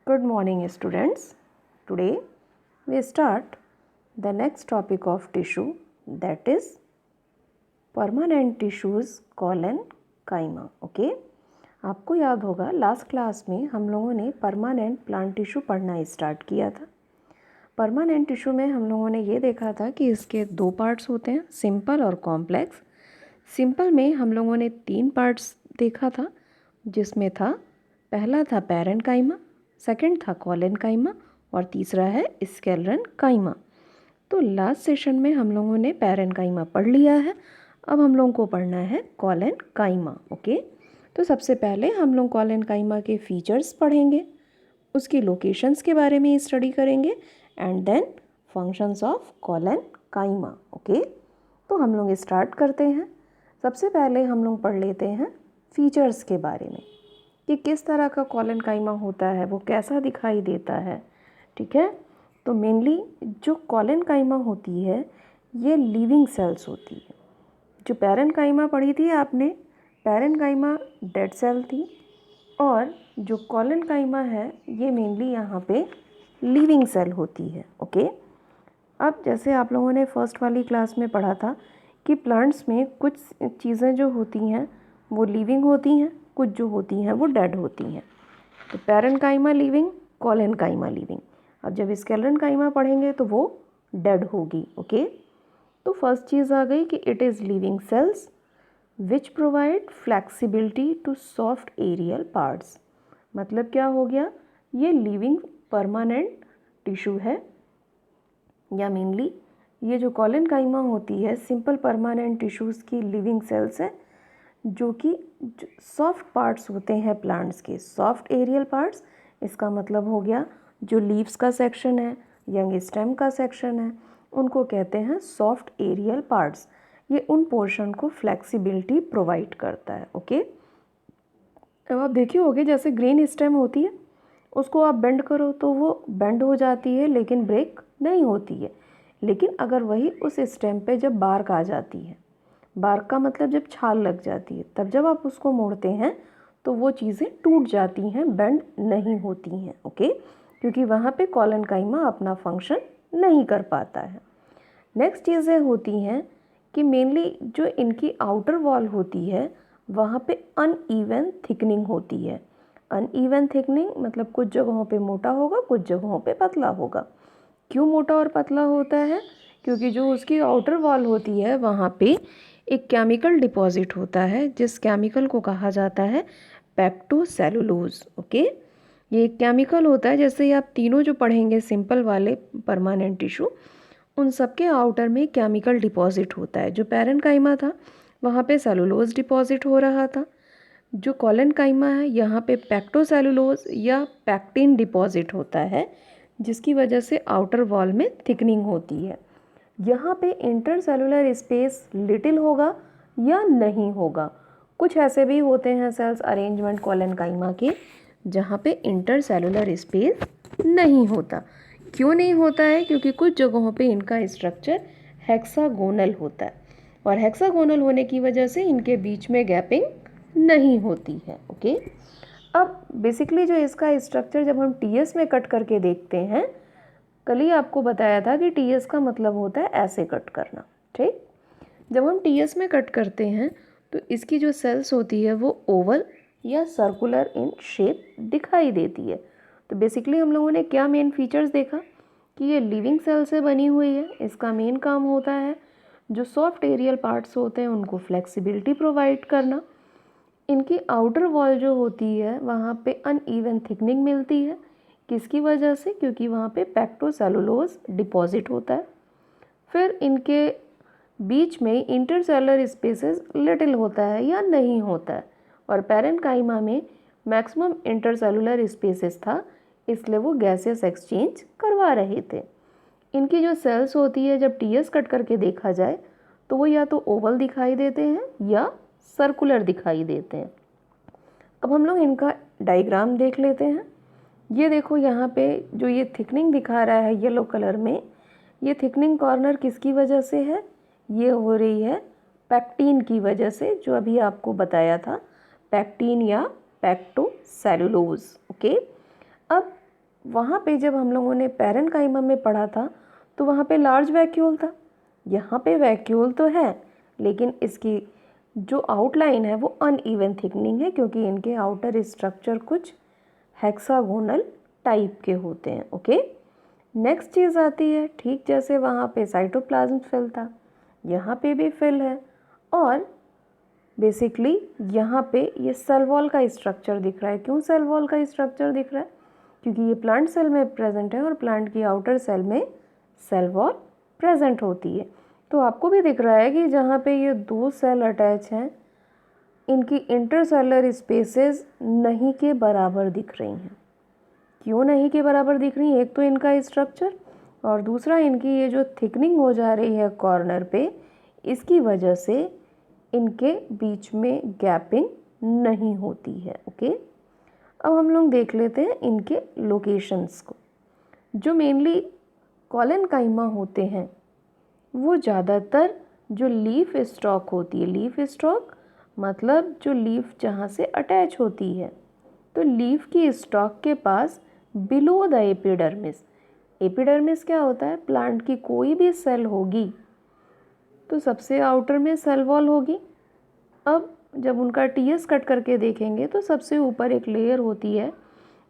Good morning, students. Today we start the next topic of tissue, that is permanent tissues colon-chyma. Okay? आपको याद होगा last class में हम लोगों ने परमानेंट प्लांट टिश्यू पढ़ना स्टार्ट किया था। परमानेंट टिश्यू में हम लोगों ने ये देखा था कि इसके दो पार्ट्स होते हैं, सिंपल और कॉम्प्लेक्स। सिंपल में हम लोगों ने 3 पार्ट्स देखा था, जिसमें था पहला था पैरेन्काइमा, सेकंड था कॉलेनकाइमा और तीसरा है स्क्लेरेनकाइमा। तो लास्ट सेशन में हम लोगों ने पैरेन्काइमा पढ़ लिया है, अब हम लोगों को पढ़ना है कॉलेनकाइमा। ओके, तो सबसे पहले हम लोग कॉलेनकाइमा के फीचर्स पढ़ेंगे, उसकी लोकेशंस के बारे में स्टडी करेंगे and then functions of collenchyma. Okay, तो हम लोग स्टार्ट करते हैं। सबसे पहले हम लोग पढ़ लेते हैं फीचर्स के बारे में कि किस तरह का कॉलेनकाइमा होता है, वो कैसा दिखाई देता है। ठीक है, तो मेनली जो कॉलेनकाइमा होती है ये लिविंग सेल्स होती है। जो पैरेन्काइमा पढ़ी थी आपने, पैरेन्काइमा डेड सेल थी और जो कॉलेनकाइमा है ये मेनली यहाँ पे लिविंग सेल होती है। ओके, अब जैसे आप लोगों ने फर्स्ट वाली क्लास में पढ़ा था कि प्लांट्स में कुछ चीज़ें जो होती हैं वो लिविंग होती हैं, कुछ जो होती हैं वो डेड होती हैं। तो पैरेन्काइमा लिविंग, कॉलेनकाइमा लिविंग। अब जब स्क्लेरेनकाइमा पढ़ेंगे तो वो डेड होगी। ओके, तो फर्स्ट चीज़ आ गई कि it is living cells which provide flexibility to soft aerial parts. मतलब क्या हो गया, ये लिविंग परमानेंट टिश्यू है, या मेनली ये जो कॉलेनकाइमा होती है सिंपल परमानेंट टिश्यूज़ की लिविंग सेल्स है, जो कि सॉफ्ट पार्ट्स होते हैं प्लांट्स के, सॉफ्ट एरियल पार्ट्स। इसका मतलब हो गया जो लीव्स का सेक्शन है, यंग स्टेम का सेक्शन है, उनको कहते हैं सॉफ्ट एरियल पार्ट्स। ये उन पोर्शन को फ्लेक्सिबिलिटी प्रोवाइड करता है। ओके, अब आप देखिए होगे जैसे ग्रीन स्टेम होती है, उसको आप बेंड करो तो वो बेंड हो जाती है लेकिन ब्रेक नहीं होती है। लेकिन अगर वही उस स्टेम पे जब बार्क आ जाती है, बार्क का मतलब जब छाल लग जाती है, तब जब आप उसको मोड़ते हैं तो वो चीज़ें टूट जाती हैं, बेंड नहीं होती हैं। ओके, क्योंकि वहाँ पे कॉलेनकाइमा अपना फंक्शन नहीं कर पाता है। नेक्स्ट चीज़ें होती हैं कि मेनली जो इनकी आउटर वॉल होती है वहाँ पे अनइवन थिकनिंग होती है। अनइवन थिकनिंग मतलब कुछ जगहों पे मोटा होगा, कुछ जगहों पे पतला होगा। क्यों मोटा और पतला होता है? क्योंकि जो उसकी आउटर वॉल होती है वहाँ पे एक केमिकल डिपॉजिट होता है, जिस केमिकल को कहा जाता है पेक्टोसेलुलोज। ओके, ये एक केमिकल होता है, जैसे आप तीनों जो पढ़ेंगे सिंपल वाले परमानेंट टिश्यू, उन सब के आउटर में केमिकल डिपॉजिट होता है। जो पैरेन्काइमा था वहाँ पे सेलुलोज डिपॉजिट हो रहा था, जो कॉलेनकाइमा है यहाँ पे पेक्टोसेलुलोज या पैक्टिन डिपॉजिट होता है, जिसकी वजह से आउटर वॉल में थिकनिंग होती है। यहाँ पे इंटरसेलुलर स्पेस लिटिल होगा या नहीं होगा। कुछ ऐसे भी होते हैं सेल्स अरेंजमेंट कॉलेनकाइमा के जहाँ पे इंटरसेलुलर स्पेस नहीं होता। क्यों नहीं होता है? क्योंकि कुछ जगहों पे इनका स्ट्रक्चर हेक्सागोनल होता है और हेक्सागोनल होने की वजह से इनके बीच में गैपिंग नहीं होती है। ओके, अब बेसिकली जो इसका स्ट्रक्चर जब हम टीएस में कट करके देखते हैं, कल ही आपको बताया था कि टीएस का मतलब होता है ऐसे कट करना। ठीक, जब हम टीएस में कट करते हैं तो इसकी जो सेल्स होती है वो ओवल या सर्कुलर इन शेप दिखाई देती है। तो बेसिकली हम लोगों ने क्या मेन फीचर्स देखा कि ये लिविंग सेल से बनी हुई है। इसका मेन काम होता है जो सॉफ्ट एरियल पार्ट्स होते हैं उनको फ्लेक्सिबिलिटी प्रोवाइड करना। इनकी आउटर वॉल जो होती है वहाँ पे अनइवन थिकनिंग मिलती है। किसकी वजह से? क्योंकि वहाँ पे पेक्टोसेलुलोज डिपॉजिट होता है। फिर इनके बीच में इंटरसेलुलर स्पेसेस लिटिल होता है या नहीं होता है, और पैरेन्काइमा में मैक्सिमम इंटरसेलुलर स्पेसेस था, इसलिए वो गैसियस एक्सचेंज करवा रहे थे। इनकी जो सेल्स होती है जब टीएस कट करके देखा जाए तो वो या तो ओवल दिखाई देते हैं या सर्कुलर दिखाई देते हैं। अब हम लोग इनका डायग्राम देख लेते हैं। ये देखो यहाँ पे जो ये थिकनिंग दिखा रहा है येलो कलर में, ये थिकनिंग कॉर्नर किसकी वजह से है? ये हो रही है पैक्टिन की वजह से, जो अभी आपको बताया था, पैक्टिन या पेक्टोसेलुलोज। ओके, अब वहाँ पे जब हम लोगों ने पैरेन्काइमा में पढ़ा था तो वहाँ पे लार्ज वैक्यूल था। यहाँ पे वैक्यूल तो है लेकिन इसकी जो आउटलाइन है वो अनइवन थिकनिंग है, क्योंकि इनके आउटर स्ट्रक्चर कुछ हेक्सागोनल टाइप के होते हैं। ओके, नेक्स्ट चीज़ आती है, ठीक जैसे वहाँ पे साइटोप्लाज्म सेल था, यहाँ पे भी फिल है, और बेसिकली यहाँ पे ये सेल वॉल का स्ट्रक्चर दिख रहा है। क्यों सेल वॉल का स्ट्रक्चर दिख रहा है? क्योंकि ये प्लांट सेल में प्रेजेंट है और प्लांट की आउटर सेल में सेल वॉल प्रेजेंट होती है। तो आपको भी दिख रहा है कि जहाँ पे ये दो सेल अटैच हैं इनकी इंटरसेलुलर स्पेसेस नहीं के बराबर दिख रही हैं। क्यों नहीं के बराबर दिख रही हैं? एक तो इनका स्ट्रक्चर और दूसरा इनकी ये जो थिकनिंग हो जा रही है कॉर्नर पे, इसकी वजह से इनके बीच में गैपिंग नहीं होती है। ओके, अब हम लोग देख लेते हैं इनके लोकेशंस को। जो मेनली कॉलेनकाइमा होते हैं वो ज़्यादातर जो लीफ स्टॉक होती है, लीफ स्टॉक मतलब जो लीफ जहाँ से अटैच होती है, तो लीफ की स्टॉक के पास बिलो द एपिडर्मिस, एपिडर्मिस क्या होता है? प्लांट की कोई भी सेल होगी तो सबसे आउटर में सेल वॉल होगी। अब जब उनका टीएस कट करके देखेंगे तो सबसे ऊपर एक लेयर होती है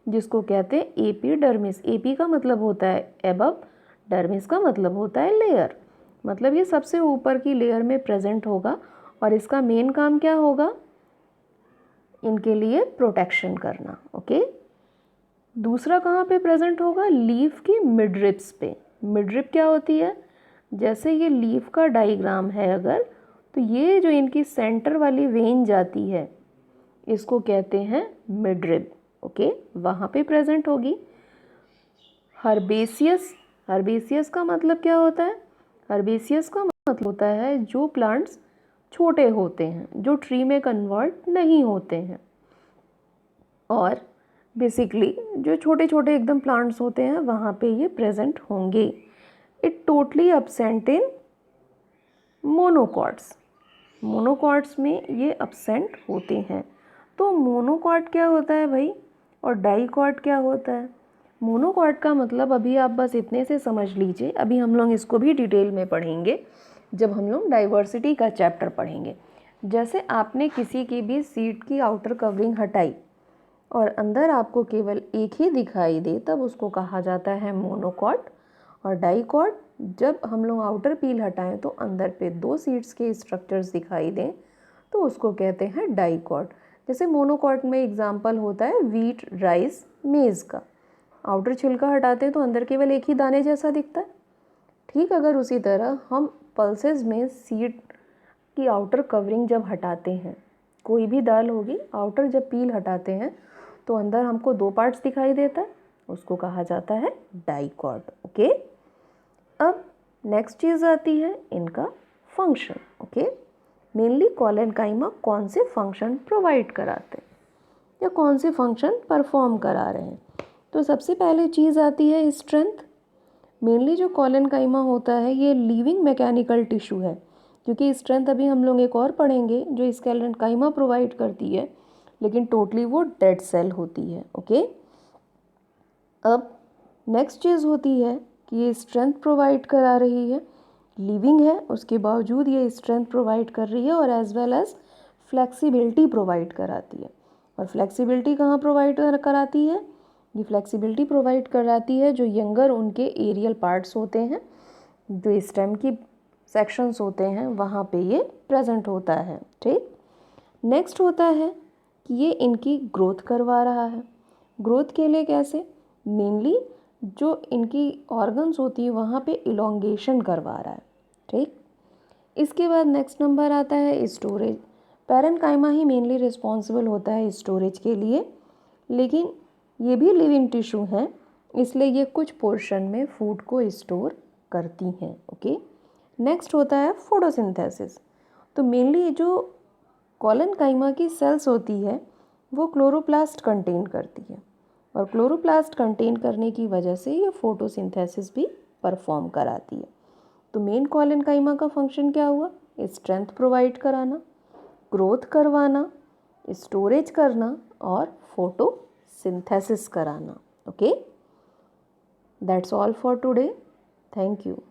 जिसको कहते हैं एपिडर्मिस। एपी का मतलब होता है एबव, डर्मिस का मतलब होता है लेयर, मतलब ये सबसे ऊपर की लेयर में प्रेजेंट होगा और इसका मेन काम क्या होगा? इनके लिए प्रोटेक्शन करना। ओके, दूसरा कहाँ पे प्रेजेंट होगा? लीफ की मिडरिप्स पे। मिडरिप क्या होती है? जैसे ये लीफ का डायग्राम है अगर, तो ये जो इनकी सेंटर वाली वेन जाती है इसको कहते हैं मिडरिब। ओके, वहाँ पे प्रेजेंट होगी। हर्बेसियस, हर्बेसियस का मतलब क्या होता है? हर्बेसियस का मतलब होता है जो प्लांट्स छोटे होते हैं, जो ट्री में कन्वर्ट नहीं होते हैं, और बेसिकली जो छोटे छोटे एकदम प्लांट्स होते हैं वहाँ पे ये प्रेजेंट होंगे। It totally absent in monocots, monocots में ये एब्सेंट होते हैं। तो मोनोकॉट क्या होता है भाई और डाइकॉट क्या होता है? मोनोकॉट का मतलब अभी आप बस इतने से समझ लीजिए, अभी हम लोग इसको भी डिटेल में पढ़ेंगे जब हम लोग डाइवर्सिटी का चैप्टर पढ़ेंगे। जैसे आपने किसी की भी सीड की आउटर कवरिंग हटाई और अंदर आपको केवल एक ही दिखाई दे तब उसको कहा जाता है मोनोकॉट, और डाइकॉट जब हम लोग आउटर पील हटाएं तो अंदर पे दो सीड्स के स्ट्रक्चर्स दिखाई दें तो उसको कहते हैं डाइकॉट। जैसे मोनोकॉट में एग्जांपल होता है वीट, राइस, मेज़ का। आउटर छिलका हटाते हैं तो अंदर केवल एक ही दाने जैसा दिखता है। ठीक अगर उसी तरह हम पल्सेस में सीड की आउटर कवरिंग जब हटाते हैं, कोई भी दाल होगी, आउटर जब पील हटाते हैं तो अंदर हमको दो पार्ट्स दिखाई देता है, उसको कहा जाता है डाइकॉट। ओके, अब नेक्स्ट चीज़ आती है इनका फंक्शन। ओके, मेनली कॉलेनकाइमा कौन से फंक्शन प्रोवाइड कराते हैं या कौन से फंक्शन परफॉर्म करा रहे हैं? तो सबसे पहले चीज़ आती है स्ट्रेंथ। मेनली जो कॉलेनकाइमा होता है ये लिविंग मैकेनिकल टिश्यू है, क्योंकि स्ट्रेंथ अभी हम लोग एक और पढ़ेंगे जो इस कॉलेनकाइमा प्रोवाइड करती है, लेकिन टोटली वो डेड सेल होती है। ओके, अब नेक्स्ट चीज़ होती है कि ये स्ट्रेंथ प्रोवाइड करा रही है, लिविंग है उसके बावजूद ये स्ट्रेंथ प्रोवाइड कर रही है और as well as flexibility provide कराती है। और फ्लेक्सिबिलिटी कहाँ प्रोवाइड कराती है? ये फ्लेक्सिबिलिटी प्रोवाइड कराती है जो यंगर उनके एरियल पार्ट्स होते हैं, जो स्टेम की सेक्शंस होते हैं वहाँ पे ये प्रेजेंट होता है। ठीक, नेक्स्ट होता है कि ये इनकी ग्रोथ करवा रहा है। ग्रोथ के लिए कैसे? मेनली जो इनकी ऑर्गन्स होती है वहाँ पे इलोंगेशन करवा रहा है। ठीक, इसके बाद नेक्स्ट नंबर आता है स्टोरेज। पैरेन्काइमा ही मेनली रिस्पॉन्सिबल होता है स्टोरेज के लिए, लेकिन ये भी लिविंग टिश्यू हैं इसलिए ये कुछ पोर्शन में फूड को स्टोर करती हैं। ओके, नेक्स्ट होता है फोटोसिंथेसिस। तो मेनली जो कॉलेनकाइमा की सेल्स होती है वो क्लोरोप्लास्ट कंटेन करती है, और क्लोरोप्लास्ट कंटेन करने की वजह से ये फोटोसिंथेसिस भी परफॉर्म कराती है। तो मेन कॉलेनकाइमा का फंक्शन क्या हुआ? स्ट्रेंथ प्रोवाइड कराना, ग्रोथ करवाना, स्टोरेज करना और फोटोसिंथेसिस कराना। Okay, That's all for today. Thank you.